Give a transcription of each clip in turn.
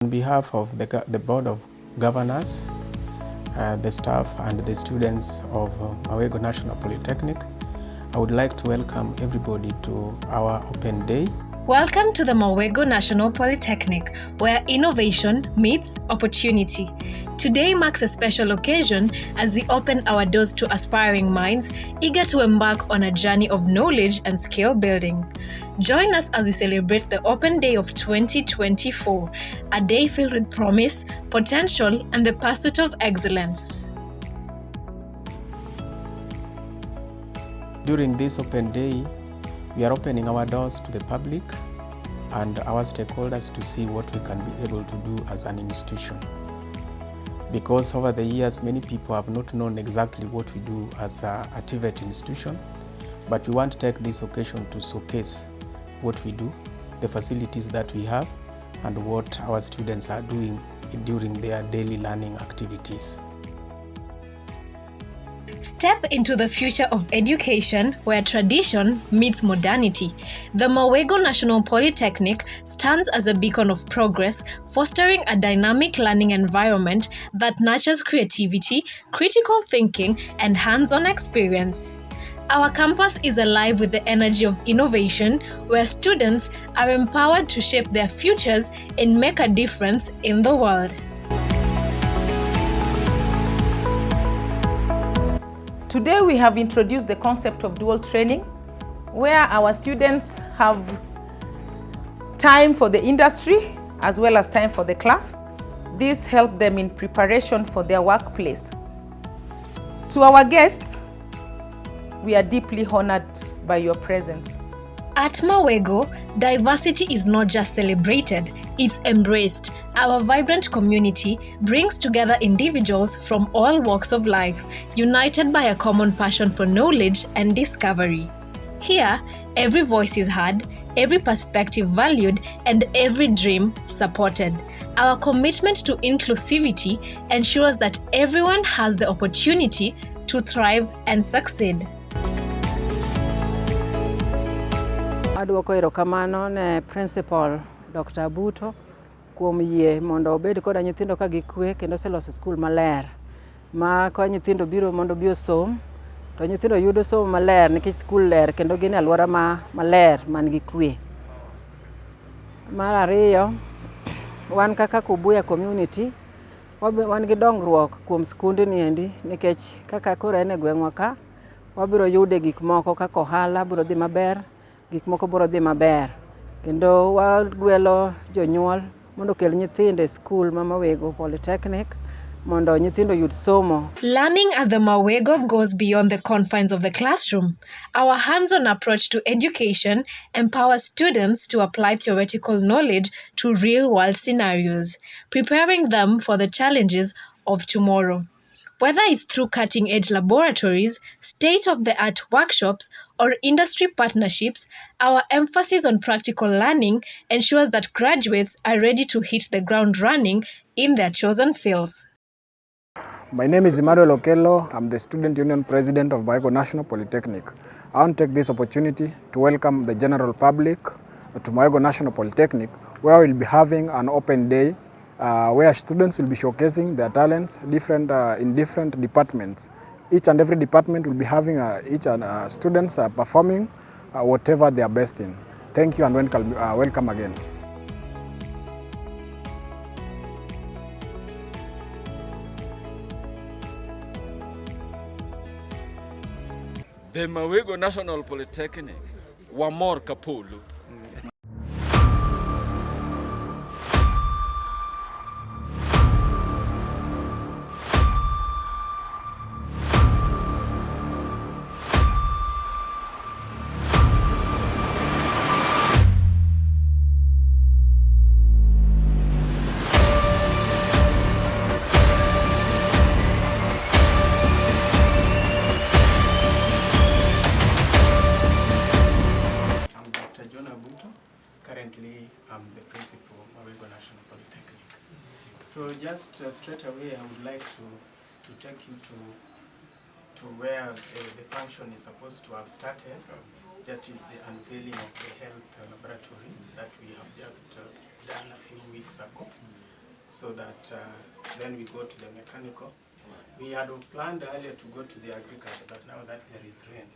On behalf of the Board of Governors, the staff and the students of Mawego National Polytechnic, I would like to welcome everybody to our open day. Welcome to the Mawego National Polytechnic, where innovation meets opportunity. Today marks a special occasion as we open our doors to aspiring minds eager to embark on a journey of knowledge and skill building. Join us as we celebrate the Open Day of 2024, a day filled with promise, potential, and the pursuit of excellence. During this open day, we are opening our doors to the public and our stakeholders to see what we can be able to do as an institution. Because over the years, many people have not known exactly what we do as a TVET institution, but we want to take this occasion to showcase what we do, the facilities that we have, and what our students are doing during their daily learning activities. Step into the future of education where tradition meets modernity. The Mawego National Polytechnic stands as a beacon of progress, fostering a dynamic learning environment that nurtures creativity, critical thinking, and hands-on experience. Our campus is alive with the energy of innovation, where students are empowered to shape their futures and make a difference in the world. Today we have introduced the concept of dual training, where our students have time for the industry as well as time for the class. This helps them in preparation for their workplace. To our guests, we are deeply honored by your presence. At Mawego, diversity is not just celebrated, it's embraced. Our vibrant community brings together individuals from all walks of life, united by a common passion for knowledge and discovery. Here, every voice is heard, every perspective valued, and every dream supported. Our commitment to inclusivity ensures that everyone has the opportunity to thrive and succeed. Adwoko erokamano ne Principal Dr. Buto kuom yie mondo obed koda nyithindo ka gikwe kendo seloso skul maler ma ko nyithindo biro mondo bi osom to nyithindo yudo somo maler nikech skul ler kendo gin alwora maler man gi kwe. Mar ariyo, wan kaka Kubuya community wan gi dongruok kuom skunde ni endi nikech kaka koro en e gweng'wa ka wabiro yude gik moko kaka ohala biro dhi maber, gik moko biro dhi maber kendo wagwelo jonyuol mondo kel nyithindo e skul ma Mawego Polytechnic mondo nyithindo yud somo. Learning at the Mawego goes beyond the confines of the classroom. Our hands-on approach to education empowers students to apply theoretical knowledge to real-world scenarios, preparing them for the challenges of tomorrow. Whether it's through cutting-edge laboratories, state-of-the-art workshops, or industry partnerships, our emphasis on practical learning ensures that graduates are ready to hit the ground running in their chosen fields. My name is Emmanuel Okello. I'm the Student Union President of Mawego National Polytechnic. I want to take this opportunity to welcome the general public to Mawego National Polytechnic, where we'll be having an open day where students will be showcasing their talents in different departments. Each and every department will be having students performing whatever they are best in. Thank you and welcome again. The Mawego National Polytechnic, Wamor Kapulu. Currently, I'm the principal of Mawego National Polytechnic. So just straight away, I would like to take you to where the function is supposed to have started. That is the unveiling of the health laboratory that we have just done a few weeks ago. so that then we go to the mechanical. We had planned earlier to go to the agriculture, but now that there is rain,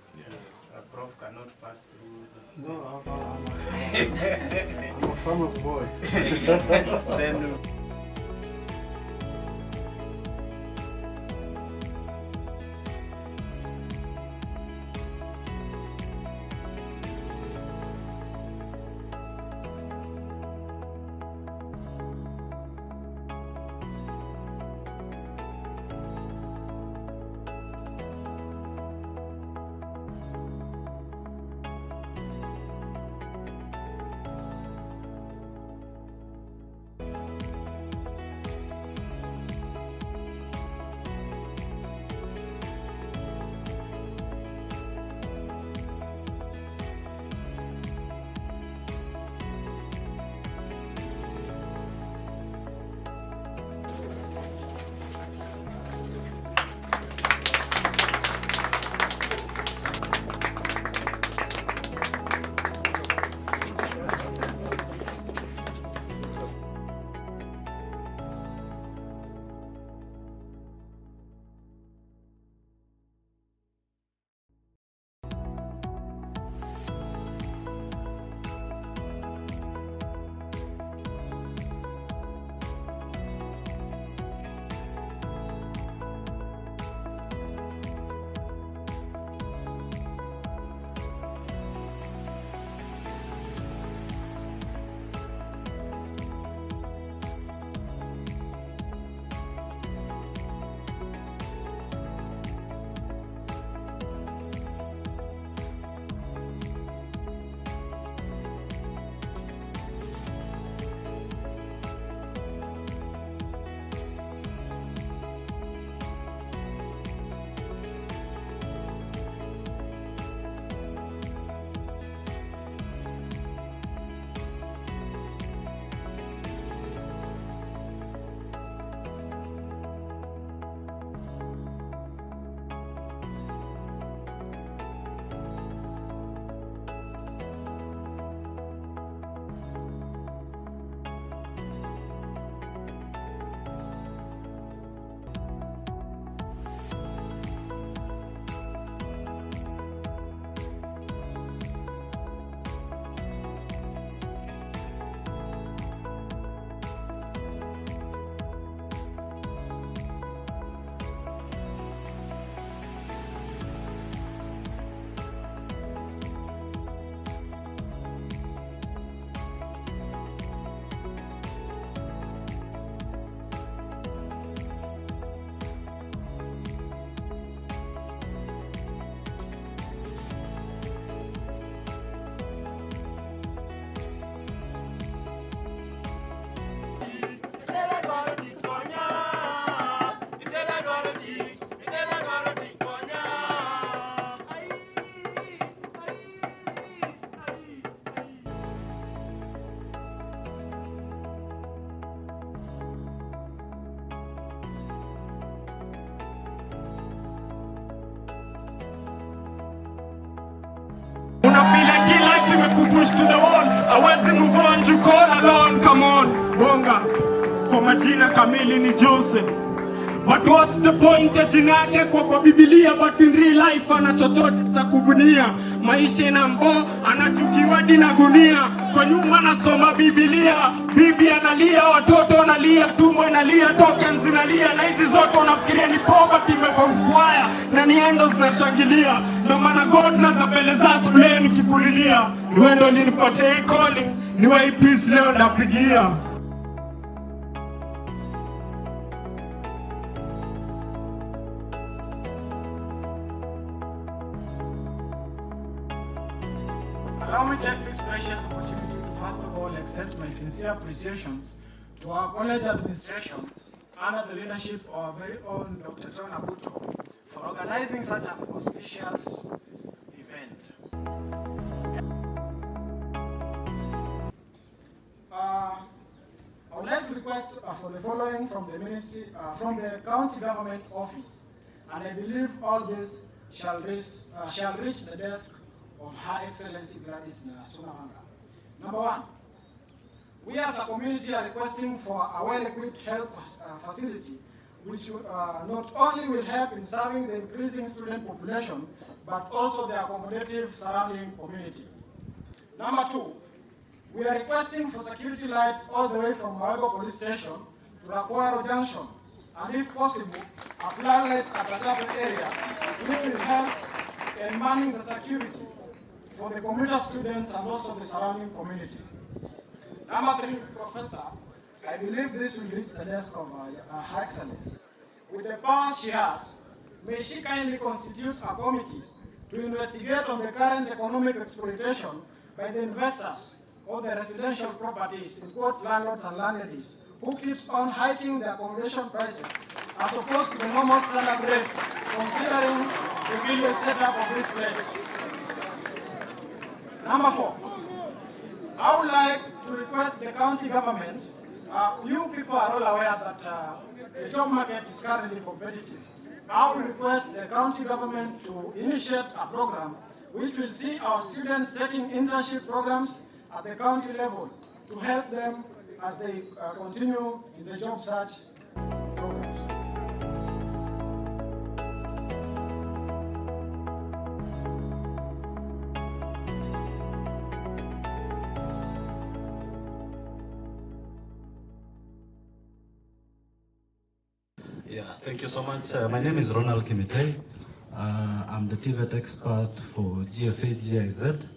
Prof cannot pass through the... No, I'm a farmer boy. Then push to the wall, hawezi move on, you call alone, come on, bonga. Kwa majina kamili ni Joseph. But what's the point ya jina yake kwa Biblia, but in real life ana chochote cha kuvunia. Maisha na mbo, anachukiwa dina gunia. Kwa nyuma nasoma Biblia, bibi analia, watoto wanalia, tumbo inalia, tokens zinalia, na hizi zote unafikiria ni poverty imefamkwaya na ni endo zinashangilia. Ndio maana God na tabele zako leo nikikulilia. Ni wewe ndio ulinipatia calling, ni wewe peace leo napigia. Allow me to take this precious opportunity to first of all extend my sincere appreciations to our college administration under the leadership of our very own Dr. John Abuto for organizing such an auspicious event. I would like to request for the following from the ministry, from the county government office, and I believe all this shall reach the desk of Her Excellency Gladys Sunawanga. Number one, we as a community are requesting for a well-equipped health facility, which not only will help in serving the increasing student population, but also the accommodative surrounding community. Number 2, we are requesting for security lights all the way from Mawego Police Station to Rakwaro Junction, and if possible, a floodlight at the double area, which will help in manning the security for the commuter students and also the surrounding community. Number 3, Professor, I believe this will reach the desk of Her Excellency. With the power she has, may she kindly constitute a committee to investigate on the current economic exploitation by the investors of the residential properties, in quotes, landlords and landladies, who keeps on hiking the accommodation prices as opposed to the normal standard rates, considering the village setup of this place. Number 4, I would like to request the county government, you people are all aware that the job market is currently competitive. I will request the county government to initiate a program which will see our students taking internship programs at the county level to help them as they continue in the job search programs. Yeah, thank you so much. My name is Ronald Kimitei. I'm the TVET expert for GFA GIZ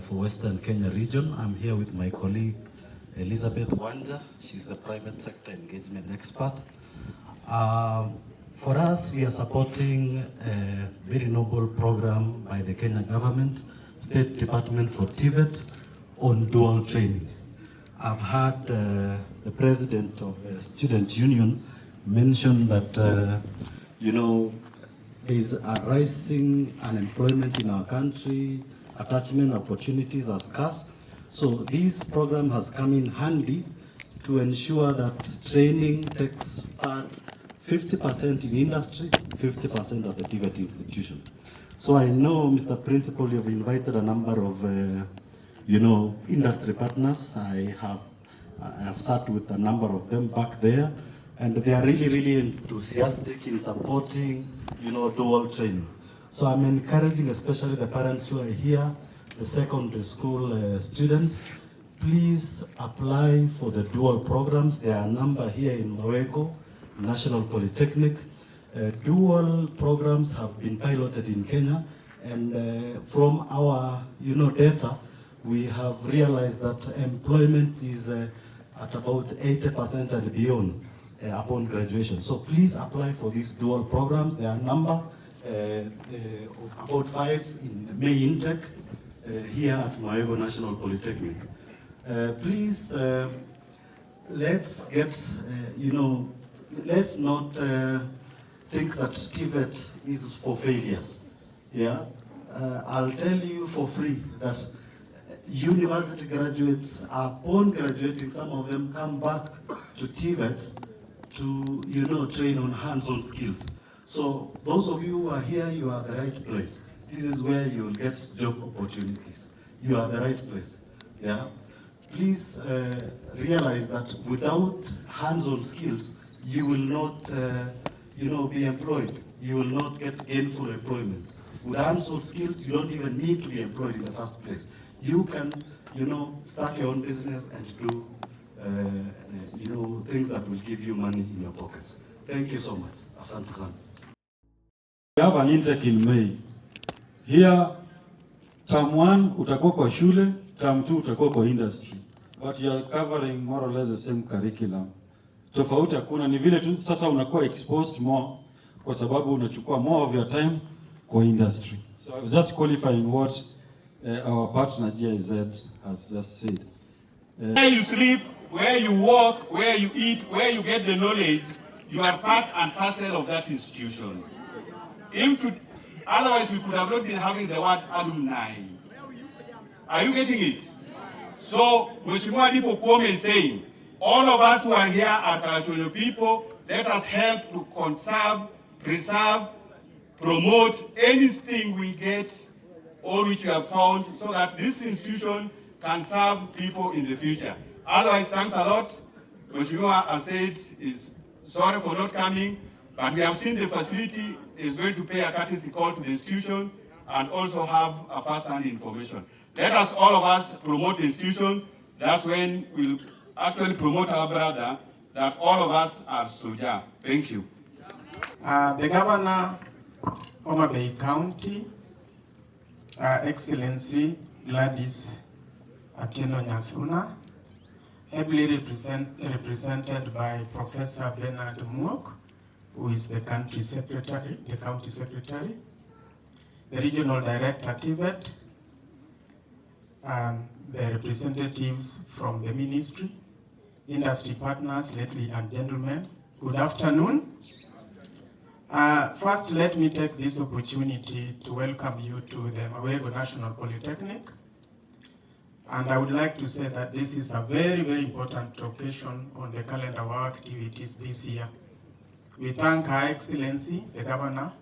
for Western Kenya region. I'm here with my colleague Elizabeth Wanja. She's the private sector engagement expert. For us, we are supporting a very noble program by the Kenya government, State Department for TVET on dual training. I've heard the president of the student union mention that, you know, there is a rising unemployment in our country, attachment opportunities are scarce. So this program has come in handy to ensure that training takes part 50% in industry, 50% at the TVET institution. So I know, Mr. Principal, you've invited a number of, you know, industry partners. I have sat with a number of them back there, and they are really, really enthusiastic in supporting, you know, dual training. So I'm encouraging, especially the parents who are here, the secondary school students, please apply for the dual programs. There are a number here in Mawego, National Polytechnic. Dual programs have been piloted in Kenya, and from our, you know, data, we have realized that employment is at about 80% and beyond upon graduation. So please apply for these dual programs. There are a number, about 5 in the May intake here at Mawego National Polytechnic. Please, let's get, you know, let's not think that TVET is for failures. Yeah, I'll tell you for free that university graduates, upon graduating, some of them come back to TVET to, you know, train on hands-on skills. So those of you who are here, you are the right place. This is where you will get job opportunities. You are the right place. Yeah. Please realize that without hands-on skills, you will not, you know, be employed. You will not get gainful employment. With hands-on skills, you don't even need to be employed in the first place. You can, you know, start your own business and do, you know, things that will give you money in your pockets. Thank you so much. Asante sana. We have an intake in May. Here, term 1 utakuwa kwa shule, term 2 utakuwa kwa industry. But you are covering more or less the same curriculum. Tofauti hakuna, ni vile tu sasa unakuwa exposed more kwa sababu unachukua more of your time kwa industry. So I was just qualifying what our partner GIZ has just said. Where you sleep, where you walk, where you eat, where you get the knowledge, you are part and parcel of that institution. Otherwise, we could have not been having the word alumni. Are you getting it? So, Mheshimiwa Dipo Kwame is saying, all of us who are here are Kalachonyo people. Let us help to conserve, preserve, promote anything we get or which we have found so that this institution can serve people in the future. Otherwise, thanks a lot. Mheshimiwa has said is sorry for not coming, but we have seen the facility is going to pay a courtesy call to the institution and also have a first-hand information. Let us, all of us, promote the institution. That's when we'll actually promote our brother, that all of us are Soja. Thank you. The Governor, Homa Bay County, Excellency Gladys Atieno Nyasuna, ably represented by Professor Bernard Muok, who is the county secretary, the regional director TVET, and the representatives from the ministry, industry partners, ladies and gentlemen, good afternoon. First, let me take this opportunity to welcome you to the Mawego National Polytechnic. And I would like to say that this is a very, very important occasion on the calendar of our activities this year. We thank Her Excellency, the Governor,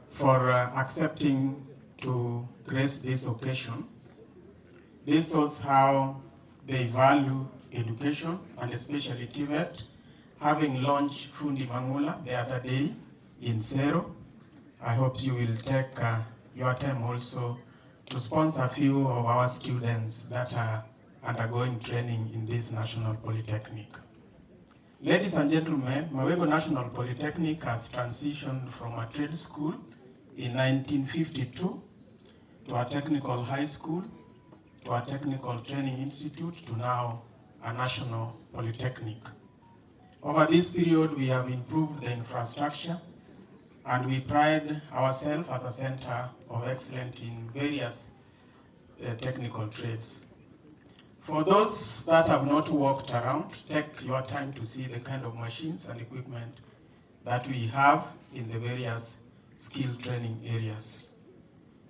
for accepting to grace this occasion. This shows how they value education, and especially TVET, having launched Fundi Mangula the other day in Sero. I hope you will take your time also to sponsor a few of our students that are undergoing training in this National Polytechnic. Ladies and gentlemen, Mawego National Polytechnic has transitioned from a trade school in 1952 to a technical high school, to a technical training institute, to now a national polytechnic. Over this period, we have improved the infrastructure, and we pride ourselves as a center of excellence in various technical trades. For those that have not walked around, take your time to see the kind of machines and equipment that we have in the various skill training areas.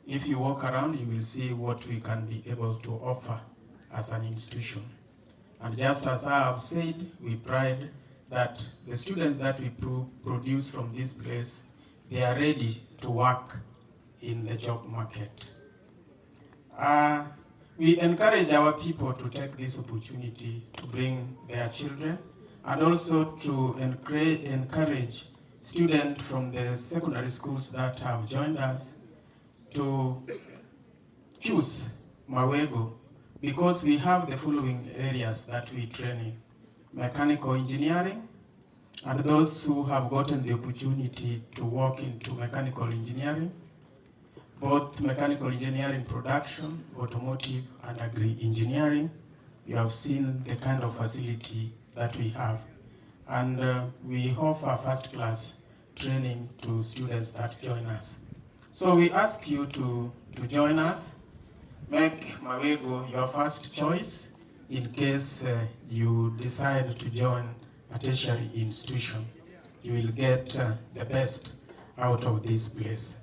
If you walk around, you will see what we can be able to offer as an institution. And just as I have said, we pride that the students that we produce from this place, they are ready to work in the job market. We encourage our people to take this opportunity to bring their children, and also to encourage students from the secondary schools that have joined us to choose Mawego, because we have the following areas that we train in: mechanical engineering, and those who have gotten the opportunity to walk into mechanical engineering, both mechanical engineering production, automotive, and agri-engineering. You have seen the kind of facility that we have. And we offer first-class training to students that join us. So we ask you to join us. Make Mawego your first choice in case you decide to join a tertiary institution. You will get the best out of this place.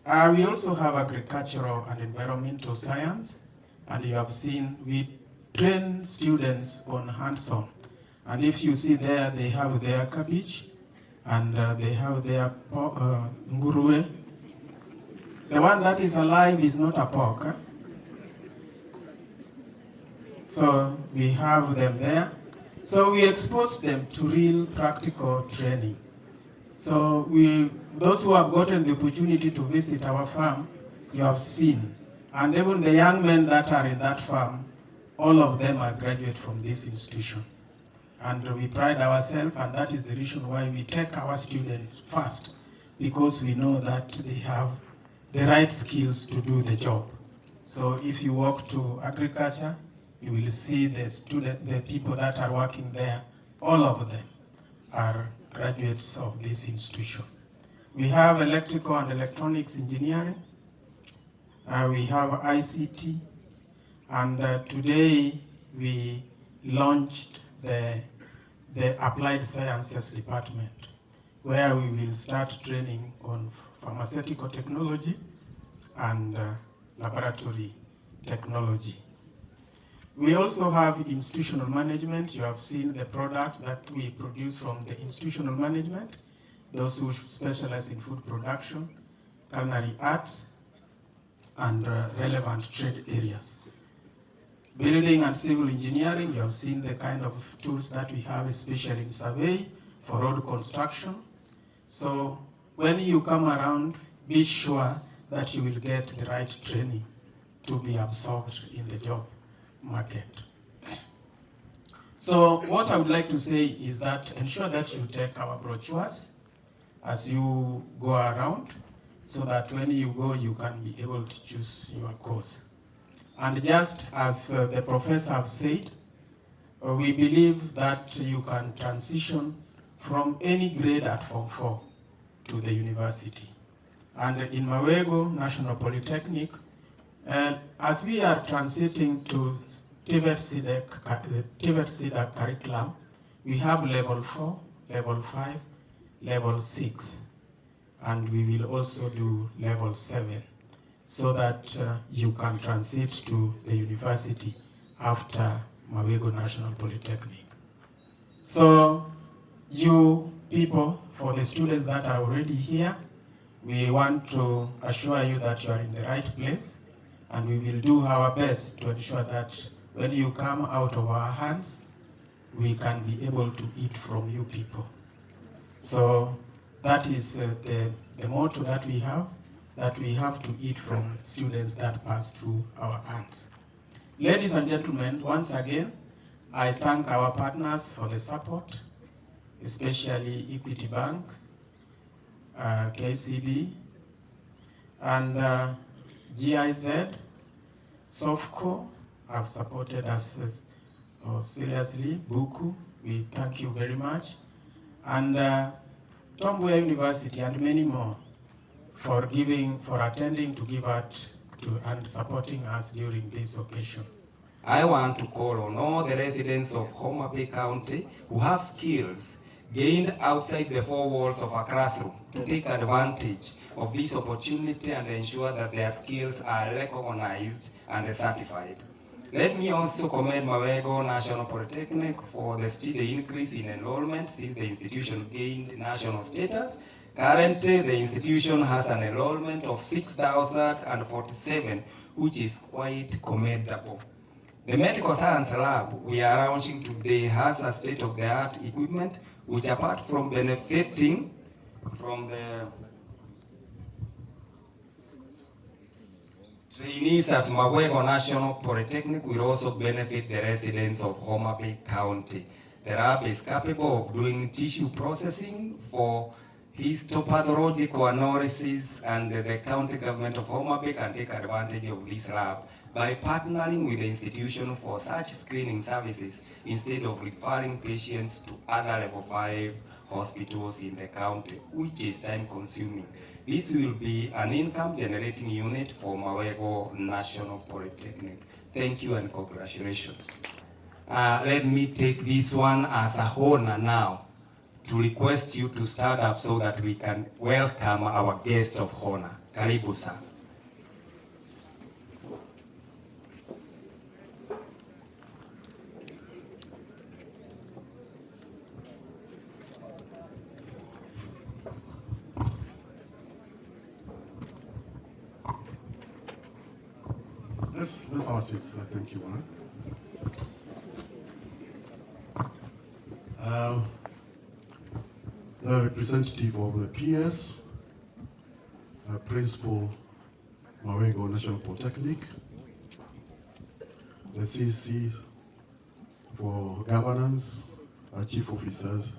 We also have agricultural and environmental science, and you have seen we train students on hands-on. And if you see there, they have their cabbage, and they have their nguruwe. The one that is alive is not a pork. Huh? So we have them there. So we expose them to real practical training. So those who have gotten the opportunity to visit our farm, you have seen. And even the young men that are in that farm, all of them are graduates from this institution. And we pride ourselves, and that is the reason why we take our students first, because we know that they have the right skills to do the job. So if you walk to agriculture, you will see the people that are working there, all of them are graduates of this institution. We have electrical and electronics engineering. We have ICT. And today we launched the Applied Sciences Department, where we will start training on pharmaceutical technology and laboratory technology. We also have institutional management. You have seen the products that we produce from the institutional management, those who specialize in food production, culinary arts, and relevant trade areas. Building and civil engineering, you have seen the kind of tools that we have, especially in survey for road construction. So when you come around, be sure that you will get the right training to be absorbed in the job market. So what I would like to say is that ensure that you take our brochures as you go around, so that when you go, you can be able to choose your course. And just as the professor have said, we believe that you can transition from any grade at Form 4 to the university. And in Mawego National Polytechnic, as we are transiting to TVET curriculum, we have level 4, level 5, level 6, and we will also do level 7, so that you can transit to the university after Mawego National Polytechnic. So you people, for the students that are already here, we want to assure you that you are in the right place, and we will do our best to ensure that when you come out of our hands, we can be able to eat from you people. So that is the motto that we have to eat from students that pass through our hands. Ladies and gentlemen, once again, I thank our partners for the support, especially Equity Bank, KCB, and GIZ, SOFCO have supported us seriously, Buku, we thank you very much, and Tom Mboya University and many more for attending to give out and supporting us during this occasion. I want to call on all the residents of Homa Bay County who have skills gained outside the four walls of a classroom to take advantage of this opportunity and ensure that their skills are recognized and certified. Let me also commend Mawego National Polytechnic for the steady increase in enrollment since the institution gained national status. Currently, the institution has an enrollment of 6,047, which is quite commendable. The medical science lab we are launching today has a state-of-the-art equipment, which apart from benefiting from the trainees at Mawego National Polytechnic, will also benefit the residents of Homa Bay County. The lab is capable of doing tissue processing for histopathological analysis, and the county government of Homa Bay can take advantage of this lab by partnering with the institution for such screening services instead of referring patients to other level 5 hospitals in the county, which is time consuming. This will be an income generating unit for Mawego National Polytechnic. Thank you and congratulations. Let me take this one as a honor now to request you to stand up so that we can welcome our guest of honor. Karibu sana. Let's have a seat. Thank you, Warren. The representative of the PS, Principal Mawego National Polytechnic, the CC for governance, our chief officers,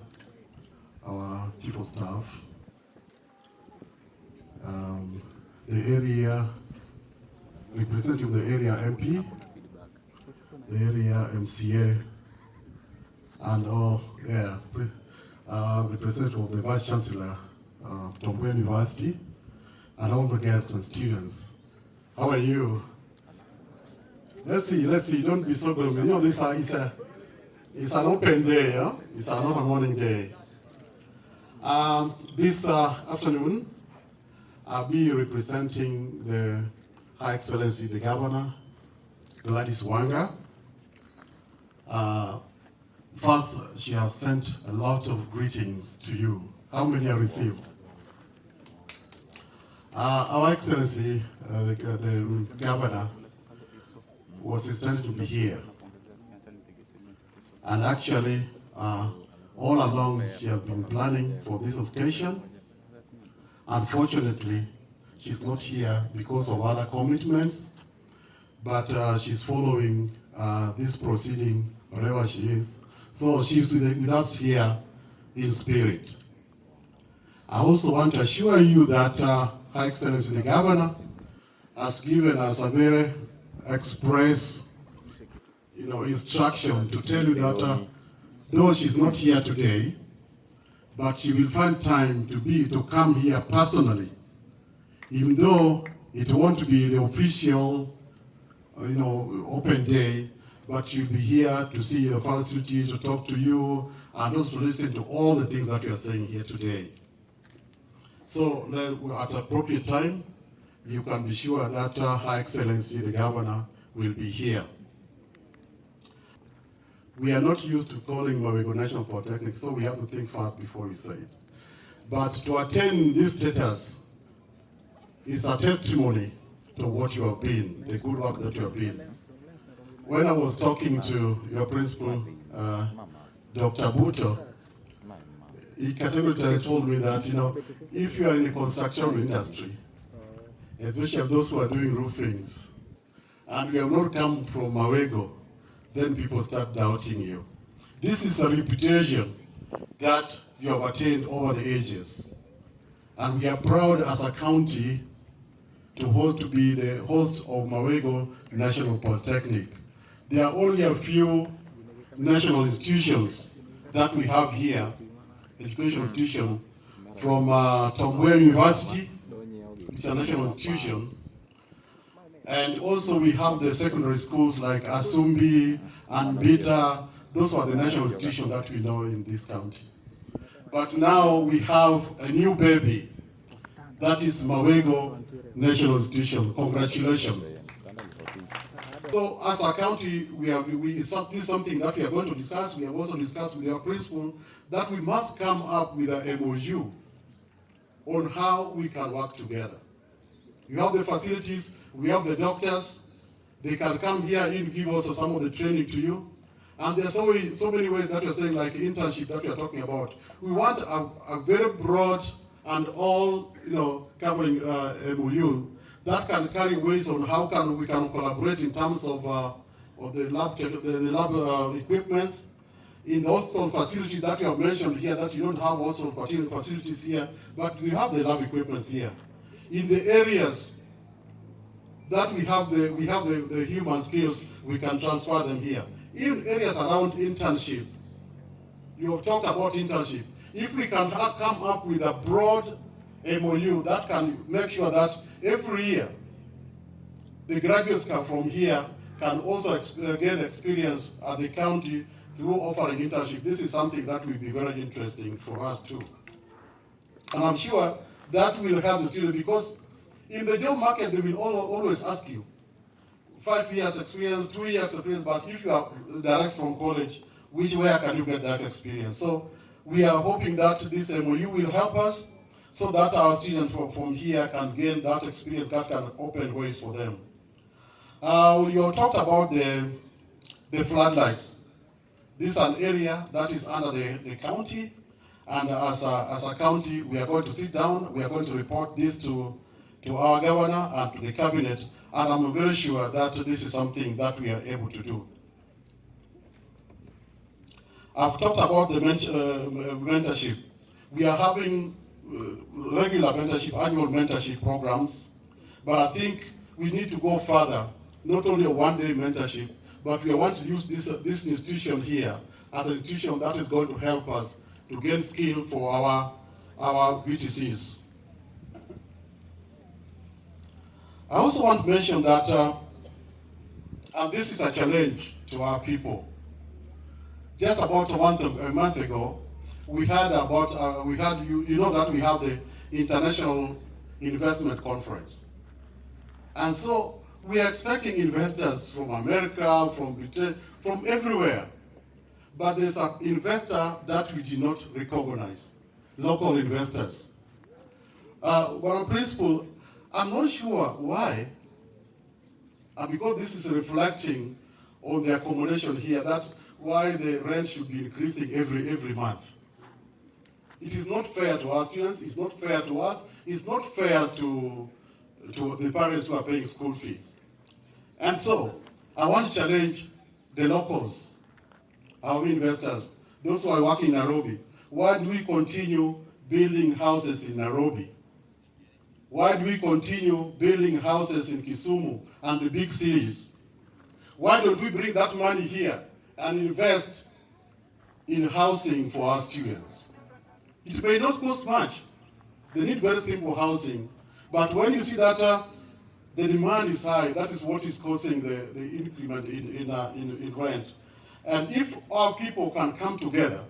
our chief of staff, the area representative of the area MP, the area MCA, and all representative of the Vice Chancellor, Tom Mboya University, and all the guests and students. How are you? Let's see, don't be so gloomy. You know, it's an open day, huh? It's not a morning day. This afternoon, I'll be representing the High Excellency, the Governor, Gladys Wanga. First, she has sent a lot of greetings to you. How many are received? Our Excellency, the Governor, was intended to be here. And actually, all along, she has been planning for this occasion. Unfortunately, she's not here because of other commitments, but she's following this proceeding wherever she is. So she's with us here in spirit. I also want to assure you that Her Excellency the Governor has given us a very express, instruction to tell you that though she's not here today, but she will find time to come here personally, even though it won't be the official, open day, but she'll be here to see your facility, to talk to you, and also to listen to all the things that we are saying here today. So at appropriate time, you can be sure that Her Excellency the Governor will be here. We are not used to calling Mawego National Polytechnic, so we have to think fast before we say it. But to attain this status is a testimony to what you have been, the good work that you have been. When I was talking to your principal, Dr. Buto, he categorically told me that, if you are in the construction industry, especially those who are doing roofings, and we have not come from Mawego, then people start doubting you. This is a reputation that you have attained over the ages. And we are proud as a county to be the host of Mawego National Polytechnic. There are only a few national institutions that we have here, education institution, from Mawego University, it's a national institution, and also we have the secondary schools like Asumbi and Beta. Those are the national institutions that we know in this county. But now we have a new baby, that is Mawego National Institution. Congratulations. So as a county, this is something that we are going to discuss. We have also discussed with our principal that we must come up with an MOU on how we can work together. We have the facilities, we have the doctors, they can come here and give us some of the training to you. And there are so many ways that you're saying, like internship that you're talking about. We want a very broad and all, covering MOU that can carry ways on how we can collaborate in terms of the lab equipment. In the hospital facilities that you have mentioned here, that you don't have hospital facilities here, but you have the lab equipment here. In the areas that we have the human skills, we can transfer them here. In areas around internship, you have talked about internship. If we can come up with a broad MOU that can make sure that every year the graduates from here can also gain experience at the county through offering internship, this is something that will be very interesting for us too. And I'm sure that will help the students, because in the job market, they will always ask you, 5 years experience, 2 years experience, but if you are direct from college, where can you get that experience? So we are hoping that this MOU will help us so that our students from here can gain that experience that can open ways for them. You have talked about the floodlights. This is an area that is under the county, and as a county, we are going to sit down, we are going to report this to our governor and to the cabinet, and I'm very sure that this is something that we are able to do. I've talked about the mentorship. We are having regular mentorship, annual mentorship programs, but I think we need to go further, not only a one-day mentorship, but we want to use this institution here as an institution that is going to help us to gain skill for our VTCs. I also want to mention that, and this is a challenge to our people. Just about a month ago, we had you know that we have the International Investment Conference. And so we are expecting investors from America, from Britain, from everywhere. But there's an investor that we did not recognize, local investors. One principle, I'm not sure why And because this is reflecting on the accommodation here, that's why the rent should be increasing every month. It is not fair to our students, it's not fair to us, it's not fair to the parents who are paying school fees. And so, I want to challenge the locals, our investors, those who are working in Nairobi. Why do we continue building houses in Nairobi? Why do we continue building houses in Kisumu and the big cities? Why don't we bring that money here and invest in housing for our students? It may not cost much. They need very simple housing. But when you see that the demand is high, that is what is causing the increment in rent. And if our people can come together,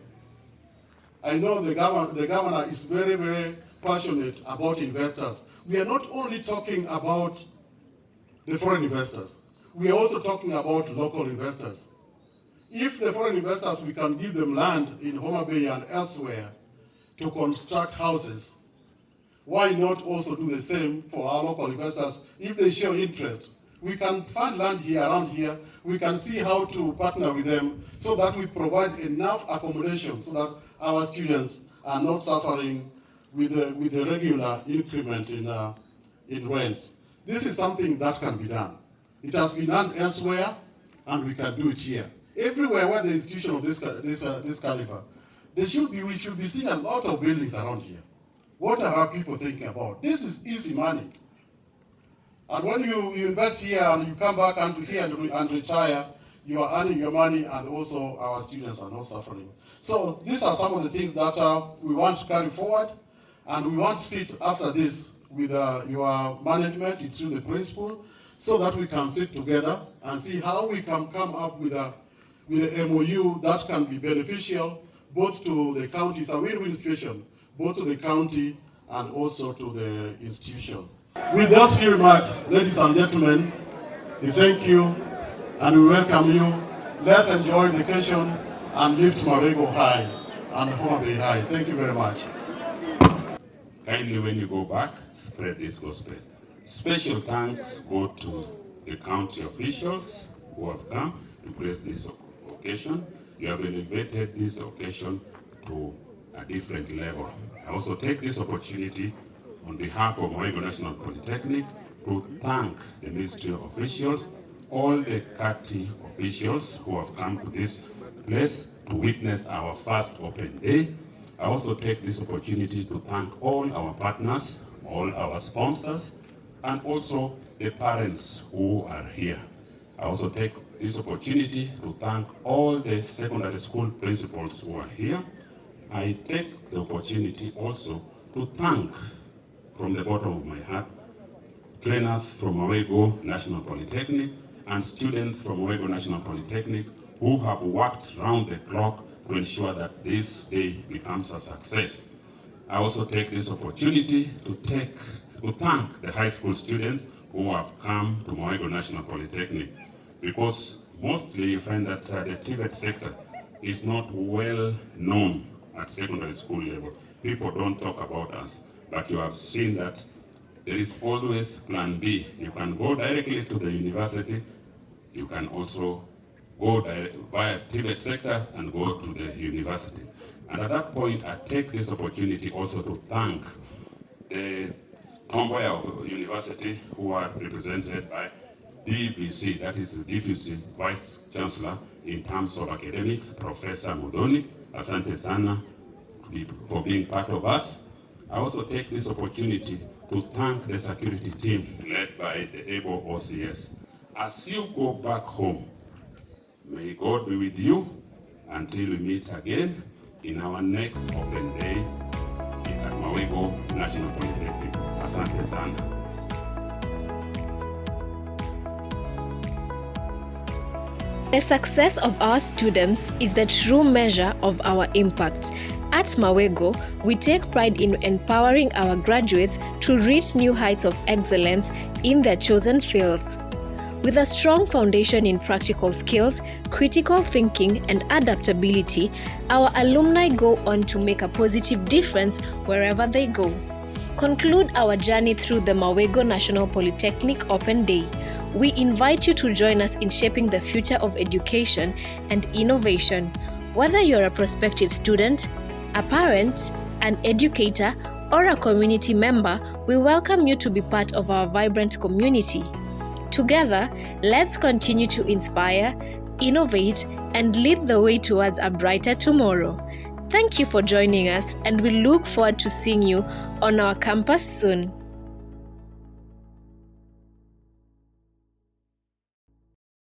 I know the governor is very, very passionate about investors. We are not only talking about the foreign investors, we are also talking about local investors. If the foreign investors, we can give them land in Homa Bay and elsewhere to construct houses, why not also do the same for our local investors if they show interest? We can find land here, around here. We can see how to partner with them so that we provide enough accommodation so that our students are not suffering with the regular increment in rents. This is something that can be done. It has been done elsewhere, and we can do it here. Everywhere where the institution of this caliber, we should be seeing a lot of buildings around here. What are our people thinking about? This is easy money. And when you invest here and you come back and here and retire, you are earning your money, and also our students are not suffering. So these are some of the things that we want to carry forward, and we want to sit after this with your management, through the principal, so that we can sit together and see how we can come up with a MOU that can be beneficial both to the county. It's a win-win situation, both to the county and also to the institution. With those few remarks, ladies and gentlemen, we thank you and we welcome you. Let's enjoy the occasion and lift Mawego high and Homa Bay high. Thank you very much. Kindly, when you go back, spread this gospel. Special thanks go to the county officials who have come to grace this occasion. You have elevated this occasion to a different level. I also take this opportunity on behalf of Mawego National Polytechnic to thank the ministry officials, all the CATI officials who have come to this place to witness our first open day. I also take this opportunity to thank all our partners, all our sponsors, and also the parents who are here. I also take this opportunity to thank all the secondary school principals who are here. I take the opportunity also to thank, from the bottom of my heart, trainers from Mawego National Polytechnic and students from Mawego National Polytechnic who have worked round the clock to ensure that this day becomes a success. I also take this opportunity to thank the high school students who have come to Mawego National Polytechnic, because mostly you find that the TVET sector is not well known at secondary school level. People don't talk about us, but you have seen that there is always plan B. You can go directly to the university. You can also go via TVET sector and go to the university. And at that point, I take this opportunity also to thank the tomboy of university who are represented by DVC, that is the DVC Vice Chancellor in terms of academics, Professor Mudoni. Asante sana for being part of us. I also take this opportunity to thank the security team led by the able OCS. As you go back home, may God be with you until we meet again in our next open day at Mawego National Polytechnic. Asante sana. The success of our students is the true measure of our impact. At Mawego, we take pride in empowering our graduates to reach new heights of excellence in their chosen fields. With a strong foundation in practical skills, critical thinking, and adaptability, our alumni go on to make a positive difference wherever they go. conclude our journey through the Mawego National Polytechnic Open Day. We invite you to join us in shaping the future of education and innovation. Whether you're a prospective student, a parent, an educator, or a community member, we welcome you to be part of our vibrant community. Together, let's continue to inspire, innovate, and lead the way towards a brighter tomorrow. Thank you for joining us, and we look forward to seeing you on our campus soon.